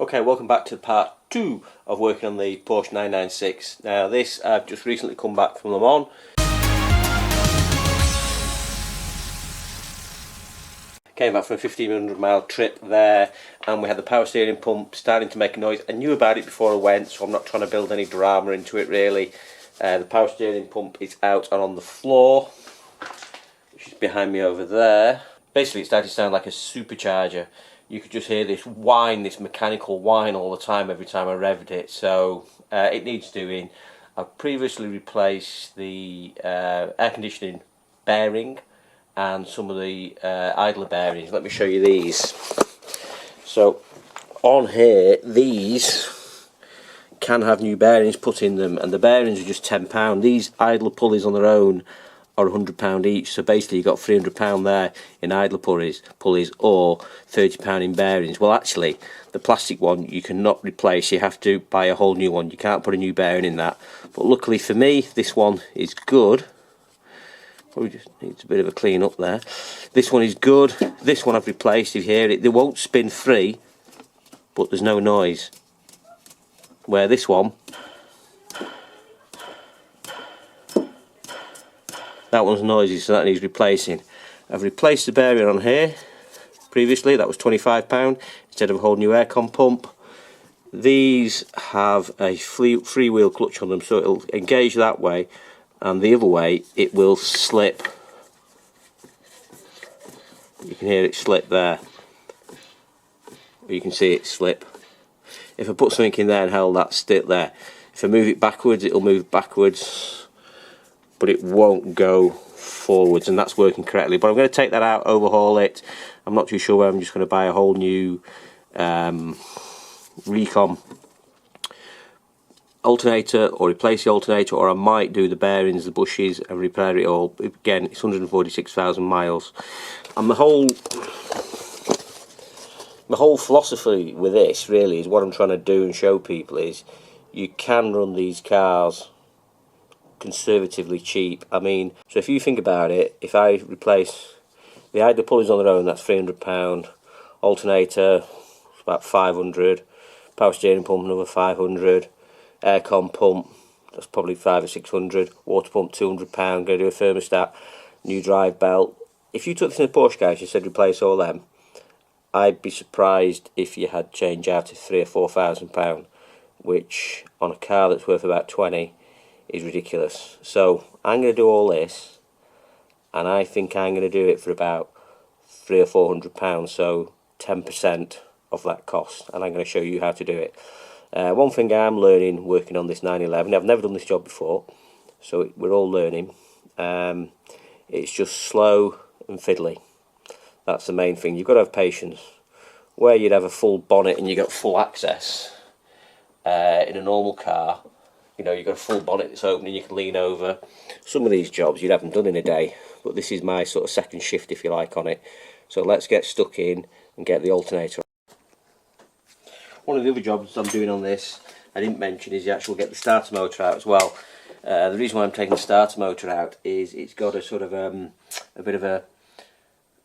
Okay, welcome back to part 2 of working on the Porsche 996. Now this, I've just recently come back from Le Mans. Came back from a 1500 mile trip there, and we had the power steering pump starting to make a noise. I knew about it before I went, so I'm not trying to build any drama into it really. The power steering pump is out and on the floor, which is behind me over there. Basically it started to sound like a supercharger. You could just hear this whine, this mechanical whine all the time every time I revved it, so it needs doing. I've previously replaced the air conditioning bearing and some of the idler bearings. Let me show you these. So on here, these can have new bearings put in them, and the bearings are just £10. These idler pulleys on their own are £100 each, so basically you've got £300 there in idler pulleys or £30 in bearings. Well, actually the plastic one you cannot replace, you have to buy a whole new one. You can't put a new bearing in that, but luckily for me this one is good. Probably just needs a bit of a clean up there. This one is good. This one I've replaced. If you hear it, they won't spin free, but there's no noise, where this one, that one's noisy, so that needs replacing. I've replaced the bearing on here previously, that was £25 instead of a whole new aircon pump. These have a freewheel clutch on them, so it'll engage that way, and the other way it will slip. You can hear it slip there, or you can see it slip. If I put something in there and held that stick there, if I move it backwards, it'll move backwards, but it won't go forwards, and that's working correctly. But I'm going to take that out, overhaul it. I'm not too sure whether I'm just going to buy a whole new recon alternator or replace the alternator, or I might do the bearings, the bushes, and repair it all. Again, it's 146,000 miles. And my whole philosophy with this really is, what I'm trying to do and show people is, you can run these cars conservatively cheap. I mean, so if you think about it, if I replace the idler pulleys on their own, that's £300, alternator about 500, power steering pump another 500, aircon pump that's probably 500 or 600, water pump £200, going to do a thermostat, new drive belt. If you took this in a Porsche, guys, you said replace all them, I'd be surprised if you had change out of £3,000 or £4,000, which on a car that's worth about 20 is ridiculous. So I'm going to do all this, and I think I'm going to do it for about £300 or £400, so 10% of that cost, and I'm going to show you how to do it. One thing I'm learning working on this 911, I've never done this job before, so we're all learning. It's just slow and fiddly. That's the main thing. You've got to have patience. Where you'd have a full bonnet and you got full access in a normal car, you know, you've got a full bonnet that's open and you can lean over. Some of these jobs you'd have them done in a day, but this is my sort of second shift, if you like, on it. So let's get stuck in and get the alternator. One of the other jobs I'm doing on this, I didn't mention, is you actually get the starter motor out as well. The reason why I'm taking the starter motor out is it's got a sort of a bit of a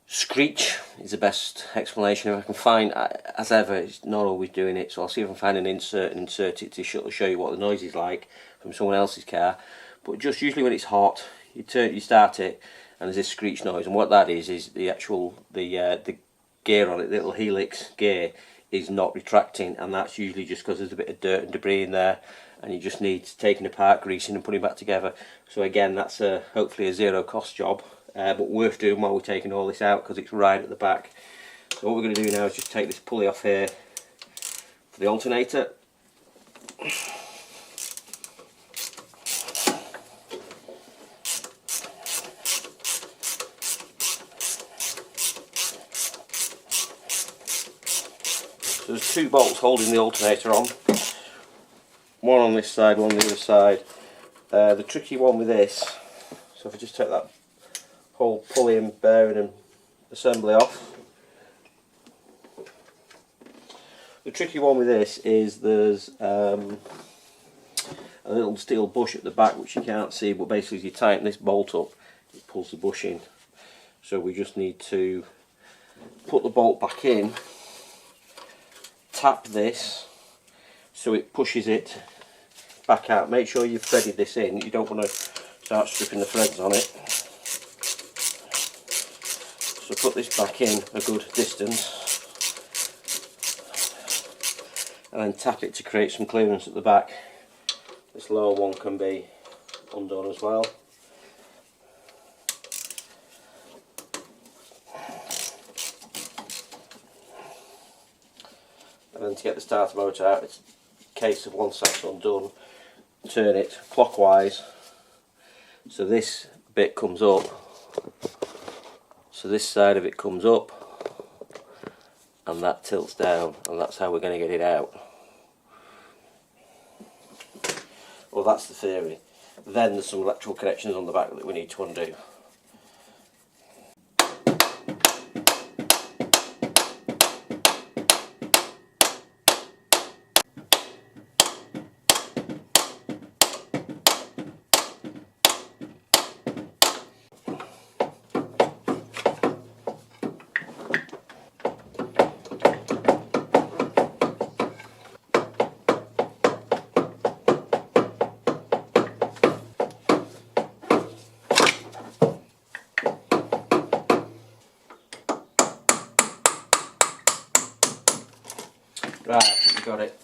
screech is the best explanation if I can find. As ever, it's not always doing it, so I'll see if I can find an insert and insert it to show you what the noise is like from someone else's car. But just usually when it's hot, you start it and there's this screech noise, and what that is the actual the gear on it, the little helix gear, is not retracting, and that's usually just because there's a bit of dirt and debris in there, and you just need taking apart, greasing and putting back together. So again, that's hopefully a zero cost job, but worth doing while we're taking all this out, because it's right at the back. So what we're going to do now is just take this pulley off here for the alternator. So there's two bolts holding the alternator on, one on this side, one on the other side. The tricky one with this, so if I just take that whole pulley and bearing and assembly off. The tricky one with this is there's a little steel bush at the back which you can't see, but basically as you tighten this bolt up, it pulls the bush in. So we just need to put the bolt back in tap this so it pushes it back out. Make sure you've threaded this in, you don't want to start stripping the threads on it. So put this back in a good distance and then tap it to create some clearance at the back. This lower one can be undone as well. And then to get the starter motor out, it's a case of once that's undone, turn it clockwise so this bit comes up, so this side of it comes up and that tilts down, and that's how we're going to get it out. Well, that's the theory. Then there's some electrical connections on the back that we need to undo. Right, I think we got it.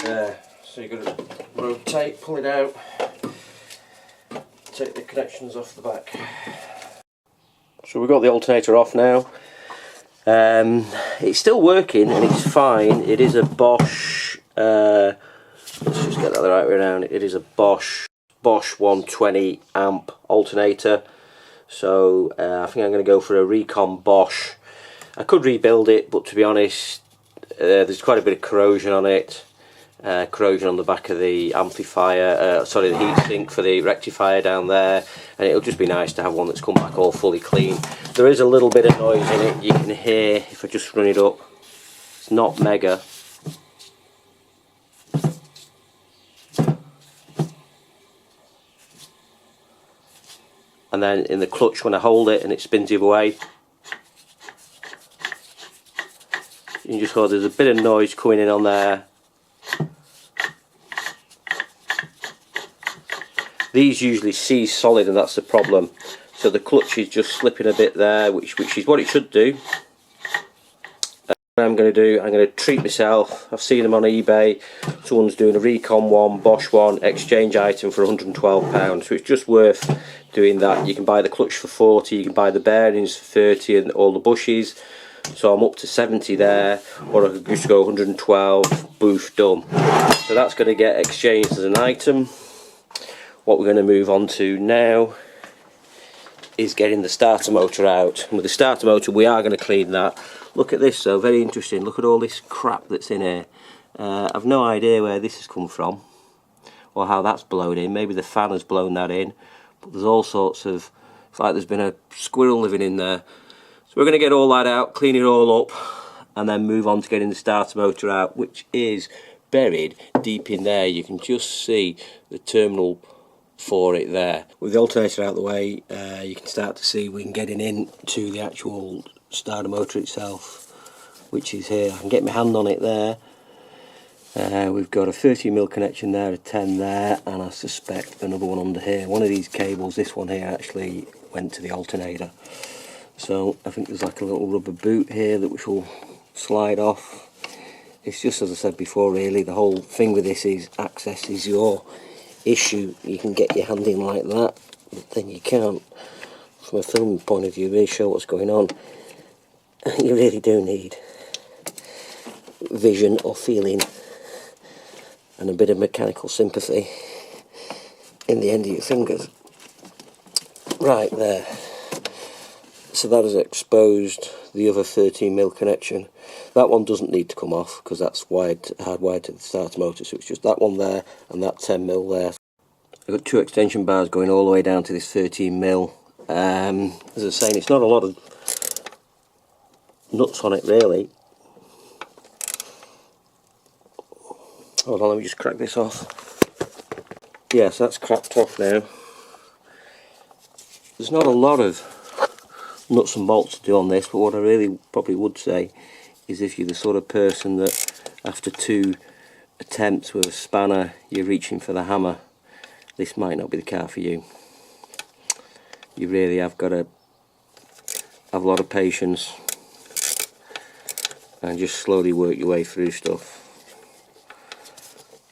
There. So you've got to rotate, pull it out, take the connections off the back. So we've got the alternator off now. It's still working and it's fine. It is a Bosch, let's just get that the right way around. It is a Bosch 120 amp alternator. So I think I'm going to go for a Recon Bosch. I could rebuild it, but to be honest, there's quite a bit of corrosion on it. Corrosion on the back of the amplifier, sorry, the heatsink for the rectifier down there, and it'll just be nice to have one that's come back all fully clean. There is a little bit of noise in it, you can hear if I just run it up. It's not mega. And then in the clutch, when I hold it and it spins the other way, you can just hear there's a bit of noise coming in on there. These usually seize solid and that's the problem. So the clutch is just slipping a bit there, which is what it should do. What I'm going to treat myself. I've seen them on eBay. Someone's doing a Recon one, Bosch one, exchange item for £112. So it's just worth doing that. You can buy the clutch for 40, you can buy the bearings for 30 and all the bushes. So I'm up to 70 there, or I could just go 112, boof, done. So that's going to get exchanged as an item. What we're going to move on to now is getting the starter motor out. And with the starter motor we are going to clean that. Look at this though, very interesting. Look at all this crap that's in here. I've no idea where this has come from or how that's blown in. Maybe the fan has blown that in, but there's all sorts of, it's like there's been a squirrel living in there. We're going to get all that out, clean it all up, and then move on to getting the starter motor out, which is buried deep in there. You can just see the terminal for it there. With the alternator out of the way, you can start to see we can getting into the actual starter motor itself, which is here. I can get my hand on it there. We've got a 30mm connection there, a 10 there, and I suspect another one under here. One of these cables, this one here, actually went to the alternator. So I think there's like a little rubber boot here that which will slide off. It's just as I said before, really, the whole thing with this is access is your issue. You can get your hand in like that, but then you can't, from a filming point of view, really show what's going on. You really do need vision or feeling and a bit of mechanical sympathy in the end of your fingers. Right there. So that has exposed the other 13mm connection. That one doesn't need to come off because that's hardwired to the starter motor, so it's just that one there and that 10mm there. I've got two extension bars going all the way down to this 13mm. As I was saying, it's not a lot of nuts on it really. Hold on, let me just crack this off. Yeah, so that's cracked off now. There's not a lot of nuts and bolts to do on this, but what I really probably would say is if you're the sort of person that after 2 attempts with a spanner you're reaching for the hammer, this might not be the car for you. You really have got to have a lot of patience and just slowly work your way through stuff.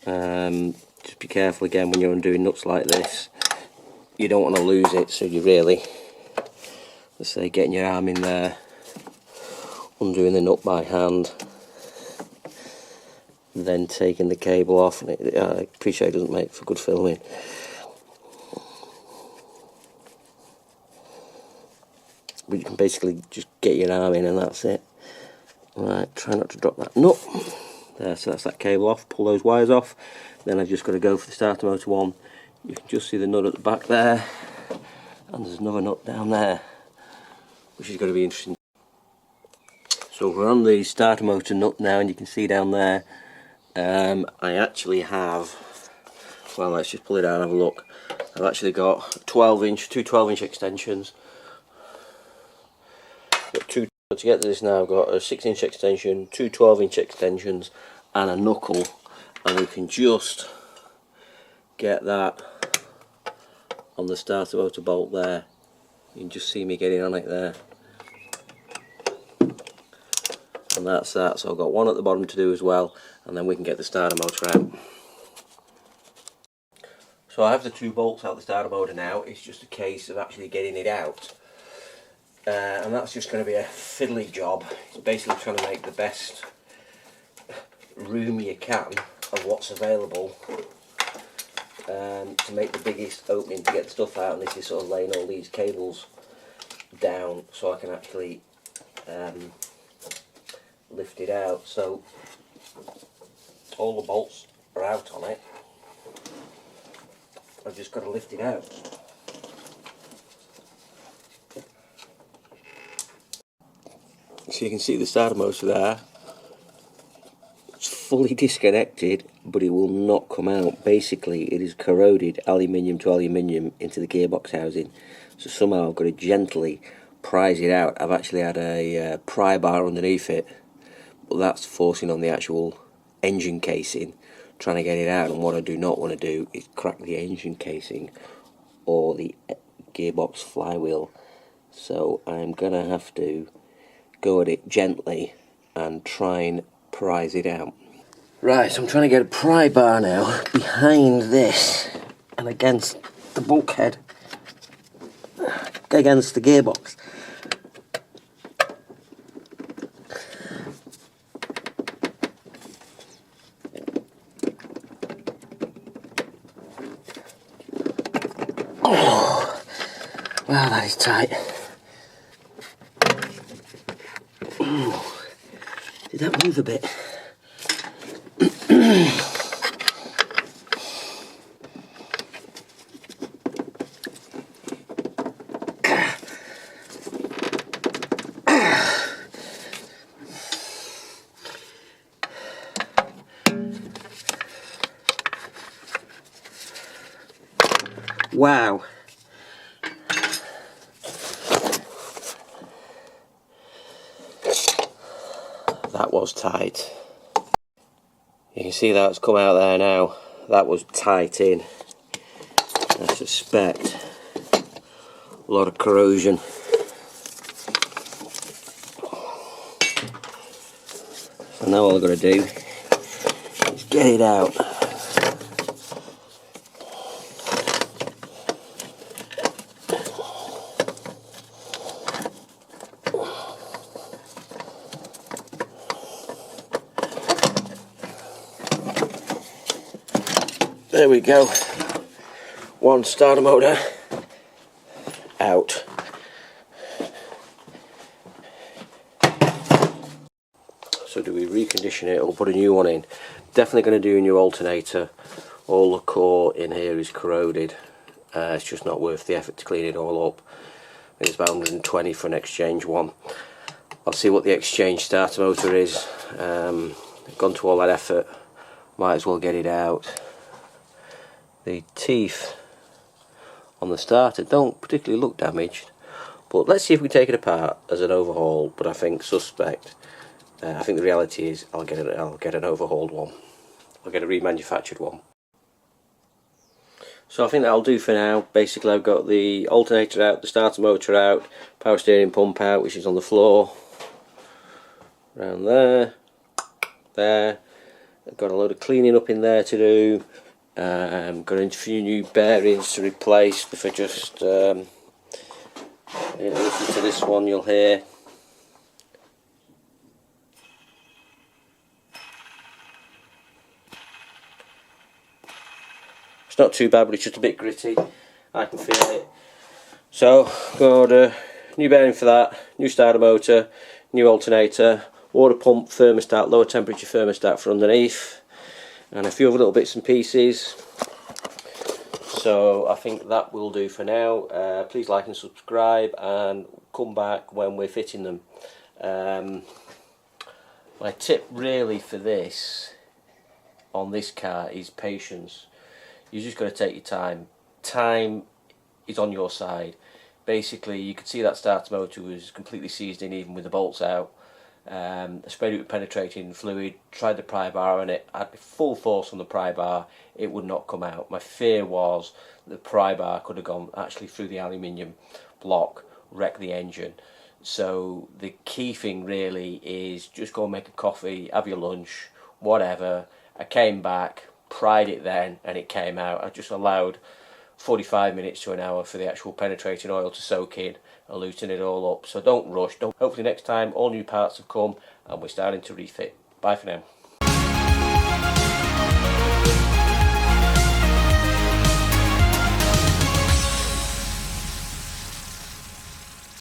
Just be careful again when you're undoing nuts like this. You don't want to lose it, so you really, let's say, getting your arm in there, undoing the nut by hand, then taking the cable off. And I appreciate it doesn't make for good filming. But you can basically just get your arm in and that's it. Right, try not to drop that nut. There, so that's that cable off. Pull those wires off. Then I've just got to go for the starter motor one. You can just see the nut at the back there, and there's another nut down there, which is going to be interesting. So we're on the starter motor nut now, and you can see down there, I actually have, well, let's just pull it out and have a look. I've actually got two 12-inch extensions. Got two to get to this now. I've got a 6-inch extension, two 12-inch extensions, and a knuckle, and we can just get that on the starter motor bolt there. You can just see me getting on it there, and that's that. So I've got one at the bottom to do as well, and then we can get the starter motor out. So I have the 2 bolts out the starter motor now. It's just a case of actually getting it out. And that's just going to be a fiddly job. It's basically trying to make the best room you can of what's available to make the biggest opening to get the stuff out. And this is sort of laying all these cables down so I can actually lift it out. So all the bolts are out on it. I've just got to lift it out. So you can see the starter motor there. It's fully disconnected, but it will not come out. Basically, it is corroded aluminium to aluminium into the gearbox housing. So somehow I've got to gently prise it out. I've actually had a pry bar underneath it, but that's forcing on the actual engine casing, trying to get it out. And what I do not want to do is crack the engine casing or the gearbox flywheel. So I'm gonna have to go at it gently and try and prise it out. Right, so I'm trying to get a pry bar now behind this and against the bulkhead, against the gearbox. Oh, wow, that is tight. Did that move a bit? Wow. That was tight. You can see that's come out there now. That was tight in. I suspect a lot of corrosion. So now all I've got to do is get it out. There we go. One starter motor out. So do we recondition it or put a new one in? Definitely going to do a new alternator. All the core in here is corroded. It's just not worth the effort to clean it all up. I think it's about 120 for an exchange one. I'll see what the exchange starter motor is. Gone to all that effort, might as well get it out. The teeth on the starter don't particularly look damaged, but let's see if we take it apart as an overhaul. But I think suspect. I think the reality is I'll get an overhauled one. I'll get a remanufactured one. So I think that'll do for now. Basically I've got the alternator out, the starter motor out, power steering pump out, which is on the floor. Around there. I've got a load of cleaning up in there to do. Got a few new bearings to replace. If I just listen to this one, you'll hear. It's not too bad, but it's just a bit gritty. I can feel it. So, got a new bearing for that, new starter motor, new alternator, water pump thermostat, lower temperature thermostat for underneath, and a few other little bits and pieces. So I think that will do for now. Please like and subscribe, and come back when we're fitting them. My tip really for this, on this car, is patience. You just got to take your time. Time is on your side. Basically, you could see that starter motor was completely seized in, even with the bolts out. I sprayed it with penetrating fluid, tried the pry bar on it, I had full force on the pry bar, it would not come out. My fear was the pry bar could have gone actually through the aluminium block, wrecked the engine. So the key thing really is just go and make a coffee, have your lunch, whatever. I came back, pried it then, and it came out. I just allowed 45 minutes to an hour for the actual penetrating oil to soak in and loosen it all up. So don't rush. Hopefully next time all new parts have come and we're starting to refit. Bye for now.